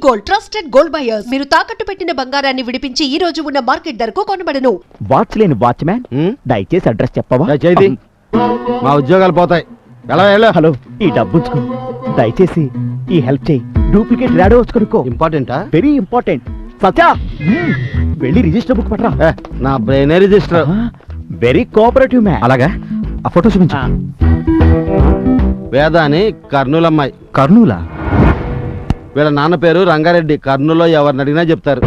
Gold trusted gold buyers. మీరు తాకట్టు పెట్టిన బంగారాన్ని విడిపించి ఈ రోజు ఉన్న మార్కెట్ ధరకు కొనబడను. వాచ్ లేని వాచ్మ్యాన్, దయచేసి అడ్రస్ చెప్పవా? మా ఉద్యోగాలు పోతాయి. హలో, ఈ డబ్బుంచుకో. దయచేసి ఈ హెల్ప్ చేయి. డూప్లికేట్ రాడో కొనుక్కో. ఇంపార్టెంటా? Very important. సత్యా, వెళ్ళి రిజిస్టర్ బుక్ పట్టరా. నా brain register. Very cooperative man. అలాగా, ఆ ఫోటో చూపించు. వేద అని కర్నూలమ్మాయి. కర్నూలా? వీళ్ళ నాన్న పేరు రంగారెడ్డి. కర్నూలులో ఎవరిని అడిగినా చెప్తారు.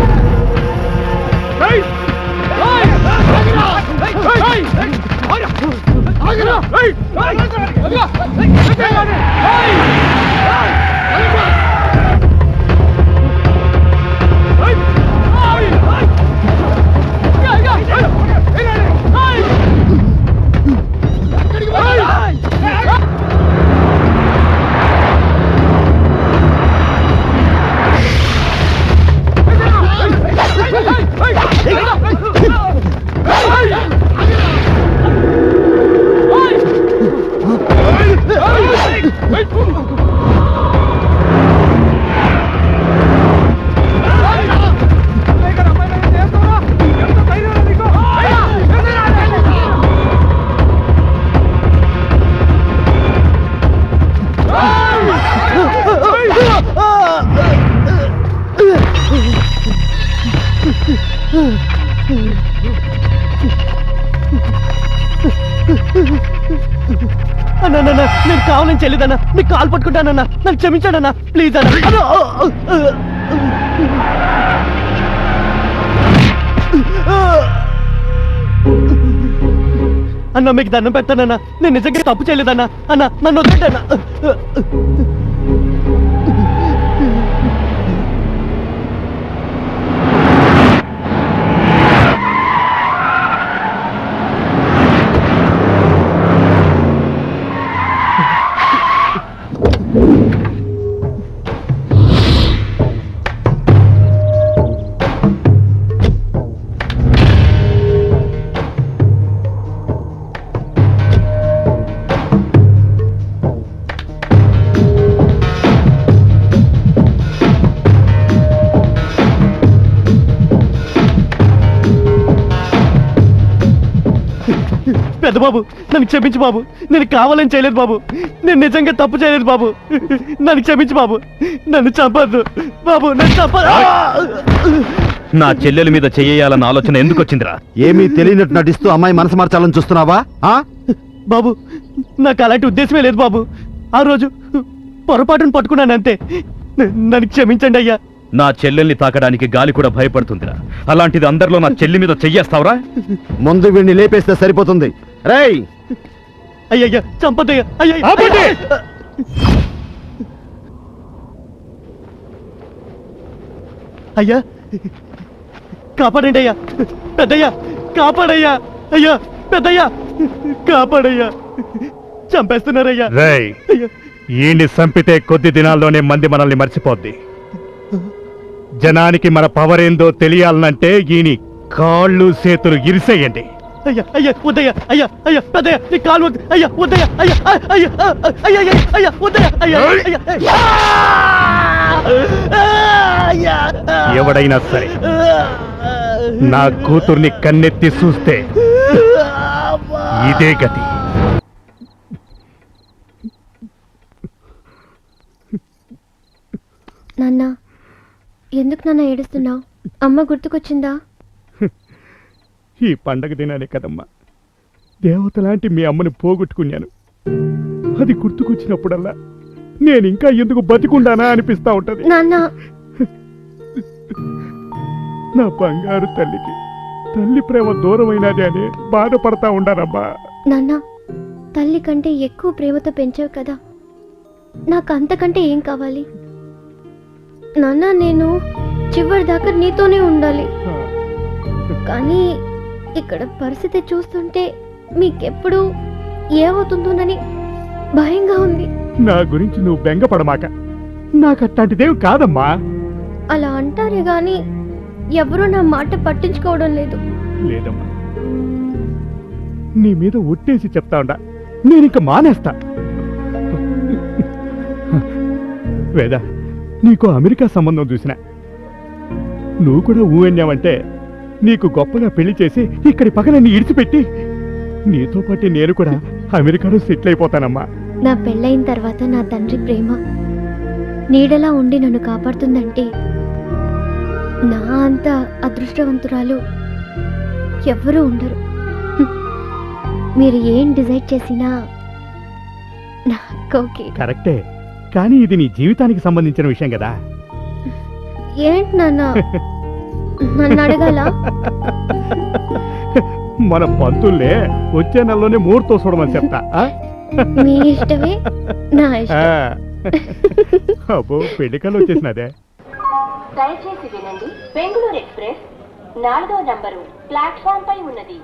అన్నా, నేను కావాలని చెల్లిదన్నా. నీకు కాలు పట్టుకుంటానన్నా. నన్ను క్షమించానన్నా, ప్లీజ్ అన్నా. అన్న, మీకు దండం పెడతానన్నా. నేను నిజంగా తప్పు చేయలేదన్నా. అన్న, నన్ను వద్దన్నా. పెద్ద బాబు, నన్ను క్షమించు బాబు. నేను కావాలని చేయలేదు బాబు. నేను నిజంగా తప్పు చేయలేదు బాబు. నన్ను క్షమించు బాబు. నన్ను చంపద్దు బాబు. నన్ను చంప. నా చెల్లెల మీద చెయ్యాలన్న ఆలోచన ఎందుకు వచ్చిందిరా? ఏమీ తెలియనట్టు నటిస్తూ అమ్మాయి మనసు మార్చాలని చూస్తున్నావా? బాబు, నాకు అలాంటి ఉద్దేశమే లేదు బాబు. ఆ రోజు పొరపాటును పట్టుకున్నాను అంతే. నన్ను క్షమించండి అయ్యా. నా చెల్లెల్ని తాకడానికి గాలి కూడా భయపడుతుందిరా. అలాంటిది అందరిలో నా చెల్లి మీద చెయ్యేస్తావురా? ముందు వీడిని లేపేస్తే సరిపోతుంది. రేయ్, అయ్యయ్యా, చంపదయ్యా. అయ్యా, కాపాడండి అయ్యా. పెద్దయ్యా, కాపాడయ్యా. అయ్యా, పెద్దయ్యా, కాపాడయ్యా. చంపేస్తున్నారయ్యా. రేయ్, ఈయన్ని చంపితే కొద్ది దినాల్లోనే మంది మనల్ని మర్చిపోద్ది. జనానికి మన పవర్ ఏందో తెలియాలనంటే ఈయని కాళ్ళు చేతులు ఇరిసేయండి. అయ్యా, అయ్యా, వద్దయ్యా. అయ్యా, అయ్యా, పెద్దయ్యా, నీ కాలు వద్దు. అయ్యా, వద్దయ్యా. అయ్యా, అయ్యా, అయ్యా, అయ్యా, వద్దయ్యా. అయ్యా, ఎవడైనా సరే నా కూతుర్ని కన్నెత్తి చూస్తే ఇదే గతి. నాన్న, ఎందుకు నాన్న ఏడుస్తున్నావు? అమ్మ గుర్తుకొచ్చిందా? ఈ పండగ దినానే కదమ్మా దేవతలాంటి మీ అమ్మని పోగొట్టుకున్నాను. అది గుర్తుకొచ్చినప్పుడల్లా నేను ఇంకా ఎందుకు బతికుండానా అనిపిస్తా ఉంటది. నాన్న, నా బంగారు తల్లికి తల్లి ప్రేమ దూరమైనది అని బాధపడతా ఉండానమ్మా. నాన్న, తల్లి కంటే ఎక్కువ ప్రేమతో పెంచావు కదా, నాకు అంతకంటే ఏం కావాలి? నాన్న, నేను చివరి దాకా నీతోనే ఉండాలి. కానీ ఇక్కడ పరిస్థితి చూస్తుంటే మీకెప్పుడు ఏమవుతుందోనని భయంగా ఉంది. నా గురించి నువ్వు బెంగపడమాక. నాకు అట్లాంటిదేం కాదమ్మా. అలా అంటారే గాని ఎవరూ నా మాట పట్టించుకోవడం లేదు. లేదమ్మా, నీ మీద ఒట్టేసి చెప్తా ఉండా, నేనింక మానేస్తా. వేద, నీకు అమెరికా సంబంధం చూసిన నువ్వు కూడా ఊహన్యావంటే నీకు గొప్పగా పెళ్లి చేసి ఇక్కడి పక్కనన్నీ ఇడిచిపెట్టి నీతో పాటు నేను కూడా అమెరికాలో సెటిల్ అయిపోతానమ్మా. నా పెళ్ళైన తర్వాత నా తండ్రి ప్రేమ నీడలా ఉండి నన్ను కాపాడుతుందంటే నా అంత అదృష్టవంతురాలు ఎవ్వరూ ఉండరు. మీరు ఏం డిసైడ్ చేసినా నాకు ఓకే. కరెక్టే, కానీ ఇది నీ జీవితానికి సంబంధించిన విషయం కదా. ఏంటి నాన్న నన్ను అడగాల? మన పంతుల్లే వచ్చే నెలలోనే ముహూర్తం చూడమని చెప్తా. ఆ? మీ ఇష్టమే నా ఇష్టం. అబ్బో పెళ్లికల్లు వచ్చేసినదే. దయచేసి వినండి, బెంగళూరు ఎక్స్ప్రెస్ 4వ నంబరు ప్లాట్ఫామ్ పై ఉన్నది.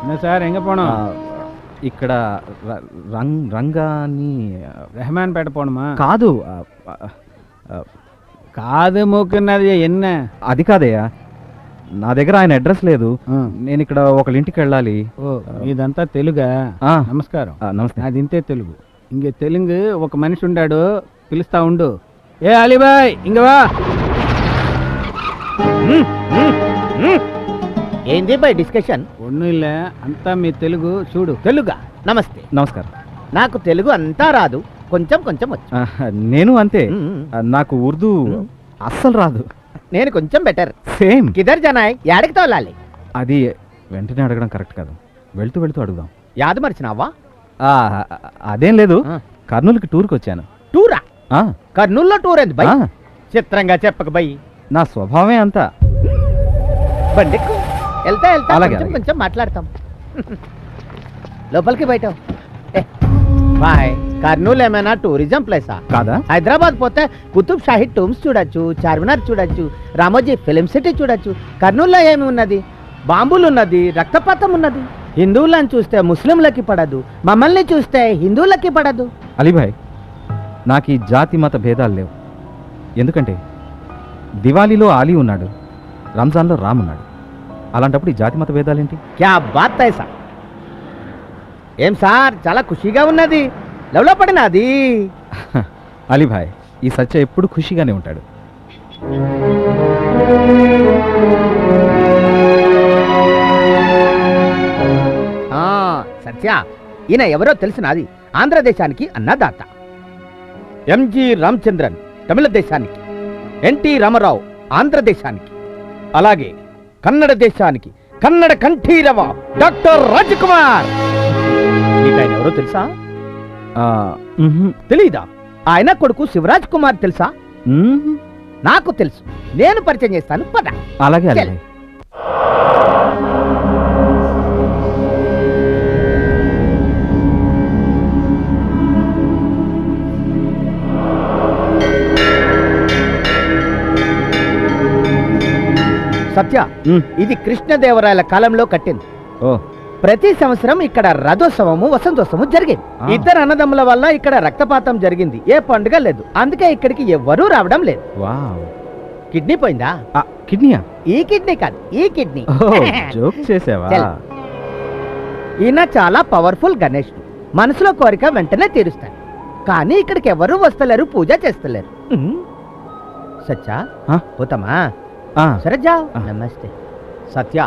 என்ன சார் எங்கே போனோம்? ఇక్కడ రంగాని రెహమాన్పేట పోనమా? కాదు, కాదు మూకున్నది என்ன? అది కాదయ్యా, నా దగ్గర ఆయన అడ్రస్ లేదు. నేను ఇక్కడ ఒకళ్ళ ఇంటికి వెళ్ళాలి. ఓ ఇదంతా తెలుగా? ఆ, నమస్కారం. నమస్తే. అది ఇంతే తెలుగు. ఇంక తెలుగు ఒక మనిషి ఉండాడు, పిలుస్తా ఉండు. ఏ అలీబాయ్ ఇంక వా. ఏంది బై డిస్కషన్? ఒన్ను ఇల్ల అంతా మీ తెలుగు చూడు. తెలుగా? నమస్తే. నమస్కారం. నాకు తెలుగు అంతా రాదు, కొంచెం కొంచెం వచ్చు. నేను అంతే, నాకు ఉర్దూ అస్సలు రాదు. నేను కొంచెం బెటర్. సేమ్. కిదర్ జనాయ్, యాడికి తోలాలి? అది వెంటనే అడగడం కరెక్ట్ కాదు, వెళ్తూ వెళ్తూ అడుగుదాం. యాద మర్చినావా? అదేం లేదు, కర్నూలుకి టూర్కి వచ్చాను. టూరా? ఆ, కర్నూల్లో టూర్ ఏంది బై? ఆ, చిత్రంగా చెప్పక బై. నా స్వభావమే అంతా. బండిక్కు వెళ్తా వెళ్తా అలాగే, కొంచెం అలాగే. కొంచెం మాట్లాడతాం. లోపలికి బయట బాయ్. కర్నూలు ఏమైనా టూరిజం ప్లేసా? కాదా? హైదరాబాద్ పోతే కుతుబ్ షాహీ టూమ్స్ చూడొచ్చు, చార్మినార్ చూడొచ్చు, రామోజీ ఫిలిం సిటీ చూడొచ్చు. కర్నూలులో ఏమి ఉన్నది? బాంబులు ఉన్నది, రక్తపాతం ఉన్నది. హిందువులను చూస్తే ముస్లింలకి పడదు, మమ్మల్ని చూస్తే హిందువులకి పడదు. అలీభాయ్, నాకు ఈ జాతి మత భేదాలు లేవు. ఎందుకంటే దివాళీలో ఆలీ ఉన్నాడు, రంజాన్లో రామ్ ఉన్నాడు. అలాంటప్పుడు ఈ జాతి మత భేదాలేంటి? క్యా బాత్ ఐసా? ఏం సార్, చాలా ఖుషీగా ఉన్నది, లవ్లో పడినది. అలీభాయ్, ఈ సత్య ఎప్పుడు ఖుషిగానే ఉంటాడు. సత్య, ఈయన ఎవరో తెలిసినది. ఆంధ్రదేశానికి అన్నదాత. ఎంజి రామచంద్రన్ తమిళ దేశానికి, ఎన్టీ రామారావు ఆంధ్రదేశానికి, అలాగే కన్నడ దేశానికి కన్నడ కంఠీరవ డాక్టర్ రాజకుమార్. నీకు ఆయన ఎవరో తెలుసా? తెలీదా? ఆయన కొడుకు శివరాజ్ కుమార్ తెలుసా? నాకు తెలుసు, నేను పరిచయం చేస్తాను, పద. అలాగే అలాగే. సత్య, ఇది కృష్ణదేవరాయల కాలంలో కట్టింది. ఓ, ప్రతి సంవత్సరం ఇక్కడ రథోత్సవము వసంతోత్సవము జరిగింది. ఇద్దరు అన్నదమ్ముల వల్ల ఇక్కడ రక్తపాతం జరిగింది. ఏ పండుగ లేదు, అందుకే ఇక్కడికి ఎవ్వరూ రావడం లేదు. వావ్. కిడ్నీ పోయిందా? కిడ్నీయా? ఈ కిడ్నీ కాదు, ఈ కిడ్నీ. జోక్ చేసావా? చల్. ఈయన చాలా పవర్ఫుల్ గణేష్, మనసులో కోరిక వెంటనే తీరుస్తాడు. కానీ ఇక్కడికి ఎవరూ వస్తలేరు, పూజ చేస్తలేరు. సత్య, పోతామా? సరే జావ్. నమస్తే. సత్య,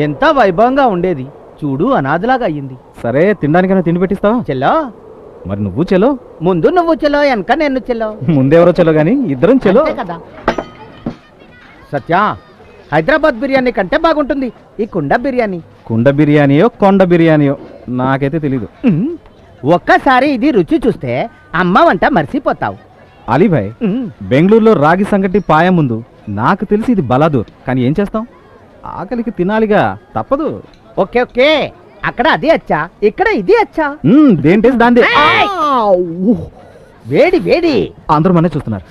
ఎంత వైభవంగా ఉండేది చూడు, అనాథలాగా అయ్యింది. సరే, తినడానికైనా తిండి పెట్టిస్తావా? చెల్లో. మరి నువ్వు చెలో. ముందు నువ్వు చెల్లో, వెనక నేను చెల్లో. ముందెవరో చెలో గాని ఇద్దరం చెలో కదా. సత్య, హైదరాబాద్ బిర్యానీ కంటే బాగుంటుంది ఈ కుండ బిర్యానీ. కుండ బిర్యానీయో కొండ బిర్యానీయో నాకైతే తెలీదు. ఒక్కసారి ఇది రుచి చూస్తే అమ్మ వంట మర్చిపోతావు. అలీభాయ్, బెంగళూరులో రాగి సంగటి పాయ ముందు నాకు తెలిసి ఇది బలాదూర్. కానీ ఏం చేస్తాం, ఆకలికి తినాలిగా, తప్పదు. ఓకే ఓకే, అక్కడ అది అచ్చా, ఇక్కడ ఇది అచ్చా. దేంటేసి దాందే. వేడి వేడి. అందరూ మనే చూస్తున్నారు.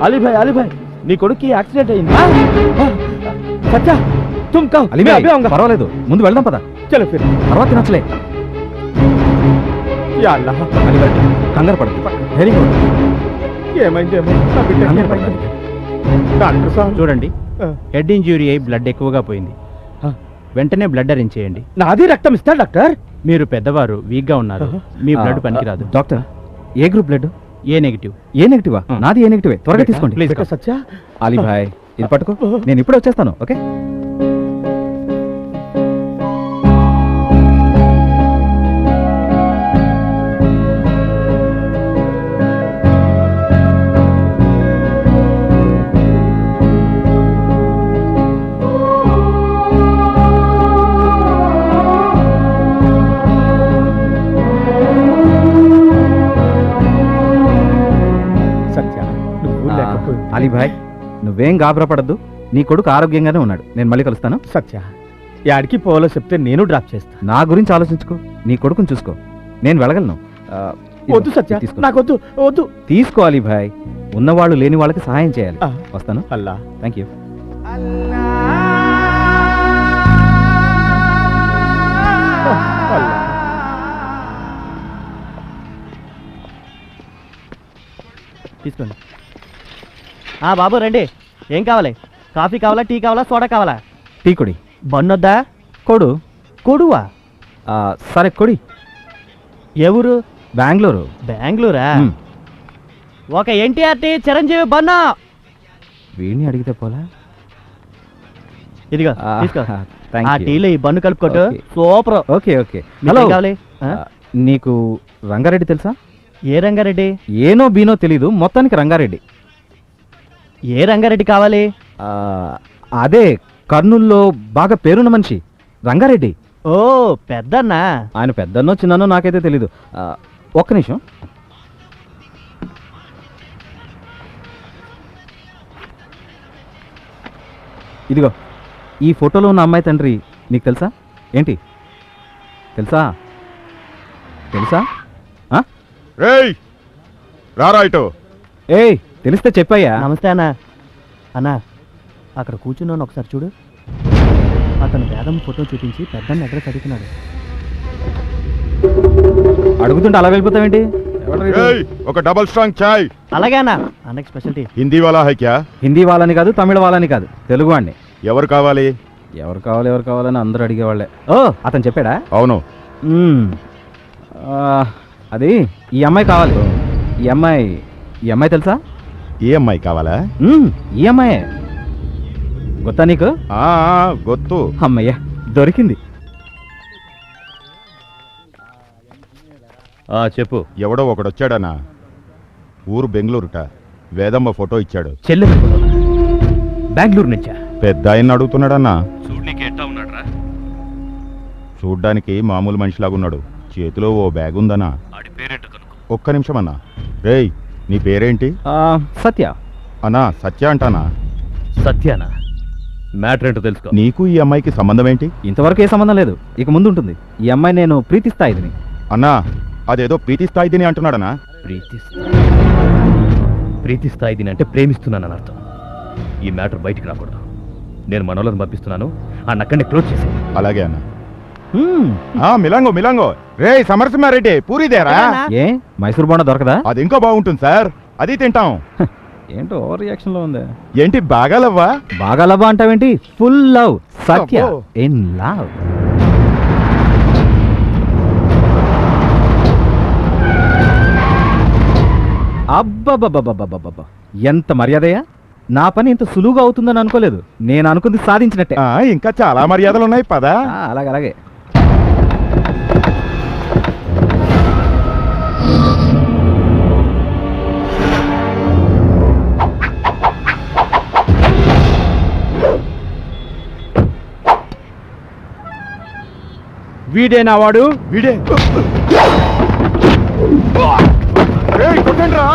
అలీభాయ్, అలీభాయ్, నీ కొడుకు యాక్సిడెంట్ అయింది. సత్య, తుమ్ కహో. అలీభాయ్, పర్వాలేదు, ముందు వెళ్దాం పద. చలో ఫిర్. తర్వాత తినొచ్చలే. యా అల్లాహ్. అలీభాయ్, కంగారు పడదు. Very good. ఏమైంది? కంగారు పడదు. డాక్టర్ సార్ చూడండి, ఆ. హెడ్ ఇంజ్యూరీ అయి బ్లడ్ ఎక్కువగా పోయింది. ఆ. వెంటనే బ్లడ్ అరేంజ్ చేయండి. నాది రక్తం ఇస్తా డాక్టర్. మీరు పెద్దవారు, వీక్ గా ఉన్నారు. మీ బ్లడ్ పనికిరాదు. డాక్టర్, ఏ గ్రూప్ బ్లడ్? ఏ నెగిటివ్. ఏ నెగిటివా? నాది ఏ నెగిటివే. త్వరగా తీసుకోండి. ప్లీజ్ బేటా సత్య, అలీభాయ్, ఇది పట్టుకో, నేను ఇప్పుడే వచ్చేస్తాను. ఓకే? సత్య నువ్వు లేకపోయి అలీభాయ్, నువ్వేం గాబరా పడద్దు. నీ కొడుకు ఆరోగ్యంగానే ఉన్నాడు. నేను మళ్ళీ కలుస్తాను. సత్య, యాడికి పోవాలో చెప్తే నేను డ్రాప్ చేస్తా. నా గురించి ఆలోచించుకో, నీ కొడుకుని చూసుకో. నేను వెళ్ళగలను. వద్దు సత్య, తీసుకో. నాకొద్దు వద్దు. తీసుకో అలీభాయ్, ఉన్నవాళ్ళు లేని వాళ్ళకి సహాయం చేయాలి. ఆ. వస్తాను. అల్లా థ్యాంక్ యూ. అల్లా. తీసుకోండి. బాబు రండి. ఏం కావాలి? కాఫీ కావాలా, టీ కావాలా, సోడా కావాలా? టీ కొడి. బన్నొద్దా? కొడు. కొడువా? సరే కొడి. ఏ ఊరు? బెంగళూరు. బెంగళూరా? మ్. ఒక ఎన్టీఆర్ టీ, చిరంజీవి బన్నా. వీడిని అడిగితే పోలా. ఇదిగో తీసుకో. థ్యాంక్ ఆ యూ. టీలో ఈ బన్ను కలుపుకోటు. ఓకే. సూపర్. Okay okay. మీకు హలో, ఏం కావాలి? నీకు రంగారెడ్డి తెలుసా? ఏ రంగారెడ్డి? ఏనో బీనో తెలీదు, మొత్తానికి రంగారెడ్డి. ఏ రంగారెడ్డి కావాలి? ఆ, అదే కర్నూల్లో బాగా పేరున్న మనిషి రంగారెడ్డి. ఓ పెద్దన్నా. ఆయన పెద్దన్నో చిన్ననో నాకైతే తెలీదు. ఒక్క నిమిషం. ఇదిగో, ఈ ఫోటోలో ఉన్న అమ్మాయి తండ్రి నీకు తెలుసా? ఏంటి తెలుసా? తెలుసా? రేయ్ రారా ఇటు. ఏయ్, తెలిస్తే చెప్పయ్యా. నమస్తే అన్నా. అన్నా, అక్కడ కూర్చున్నాను, ఒకసారి చూడు. అతను వేదం ఫోటో చూపించి పెద్దన్న అడ్రస్ అడుగుతున్నాడు. అడుగుతుంటే అలా వెళ్ళిపోతావేంటి? రేయ్, ఒక డబల్ స్ట్రాంగ్ చాయ్. అలాగే అన్న, అన్నకి స్పెషల్టీ. హిందీ వాలా హై క్యా? హిందీ వాళ్ళని కాదు, తమిళ వాళ్ళని కాదు, తెలుగు వాడిని. ఎవరు కావాలి? ఎవరు కావాలని అందరూ అడిగేవాళ్ళే. ఓ, అతను చెప్పాడా? అవును. మ్మ్. అది ఈ అమ్మాయి కావాలి. ఈ అమ్మాయి తెలుసా? ఏ అమ్మాయి కావాలా? ఈ అమ్మాయే. గుర్తా నీకు? గొత్తు. అమ్మయ్య, దొరికింది. చెప్పు. ఎవడో ఒకడొచ్చాడనా, ఊరు బెంగళూరుట, వేదమ్మ ఫోటో ఇచ్చాడు. చెల్లెలు బెంగళూరు నుంచా? పెద్ద ఆయన అడుగుతున్నాడన్నా. చూడనీకి ఎట్టా ఉన్నాడ్రా? చూడ్డానికి మామూలు మనిషిలాగున్నాడు. చేతిలో ఓ బ్యాగ్ ఉందనా. ఆడి పేరేంటో కనుక్కో. ఒక్క నిమిషం అన్నా. రేయ్, నీ పేరేంటి? సత్య. అన్నా, సత్య అంటానా? సత్యానా? మ్యాటర్ ఏంటో తెలుసుకో. నీకు ఈ అమ్మాయికి సంబంధం ఏంటి? ఇంతవరకు ఏ సంబంధం లేదు, ఇక ముందు ఉంటుంది. ఈ అమ్మాయి నేను ప్రీతిస్తా ఇదిని. అన్నా, అదేదో ప్రీతి స్థాయిదిని అంటున్నాడనా? ప్రీతి స్థాయిదిని అంటే ప్రేమిస్తున్నానని అర్థం. ఈ మ్యాటర్ బయటికి రాకూడదు. నేను మనోళ్ళని పంపిస్తున్నాను, ఆ నక్కడిని క్లోజ్ చేసి. అలాగే అన్నా. మిలాంగో రే సమరసింహారెడ్డి, పూరిదేరా? ఏ మైసూర్ బోండా దొరకదా? అది ఇంకా బాగుంటుంది సార్, అది తింటాం. ఏంటో ఓవర్ రియాక్షన్ లో ఉంది. ఏంటి బాగాలవ్వా? బాగా లవ్ అంటావేంటి? Full love. సత్య అబ్బో. In love. అబ్బబ్బబ్బబ్బబ్బబ్బ, ఎంత మర్యాదయ్యా! నా పని ఇంత సులువుగా అవుతుందని అనుకోలేదు. నేను అనుకుంది సాధించినట్టే. ఇంకా చాలా మర్యాదలు ఉన్నాయి పదా. అలాగే. వీడేనా వాడు? వీడే. కొట్టండి రా.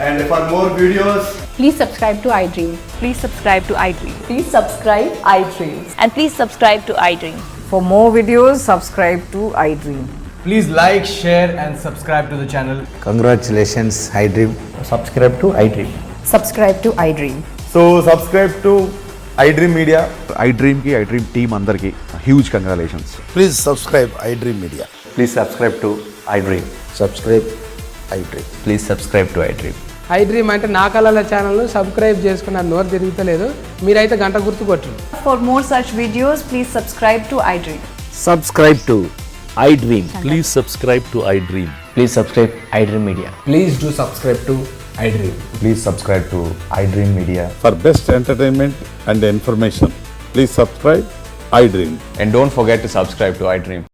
And for more videos, please subscribe to iDream. Please subscribe to iDream. Please subscribe iDream. And please subscribe to iDream. For more videos, subscribe to iDream. Please like, share, and subscribe to the channel. Congratulations, iDream. Subscribe to iDream. Subscribe to iDream. So subscribe to iDream Media. iDream ki iDream team andarki huge congratulations. Please subscribe iDream Media. Please subscribe to iDream. Subscribe iDream. Please subscribe to iDream. iDream అంటే నా కళల channel subscribe చేసుకున్న నోరు తిరుగుతలేదు మీరైతే గంట గుర్తు కొట్టండి. For more such videos, please subscribe to iDream. Subscribe to iDream. Please subscribe to iDream. Please subscribe iDream Media. Please do subscribe to iDream. Please subscribe to iDream Media. For best entertainment and information, please subscribe iDream. And don't forget to subscribe to iDream.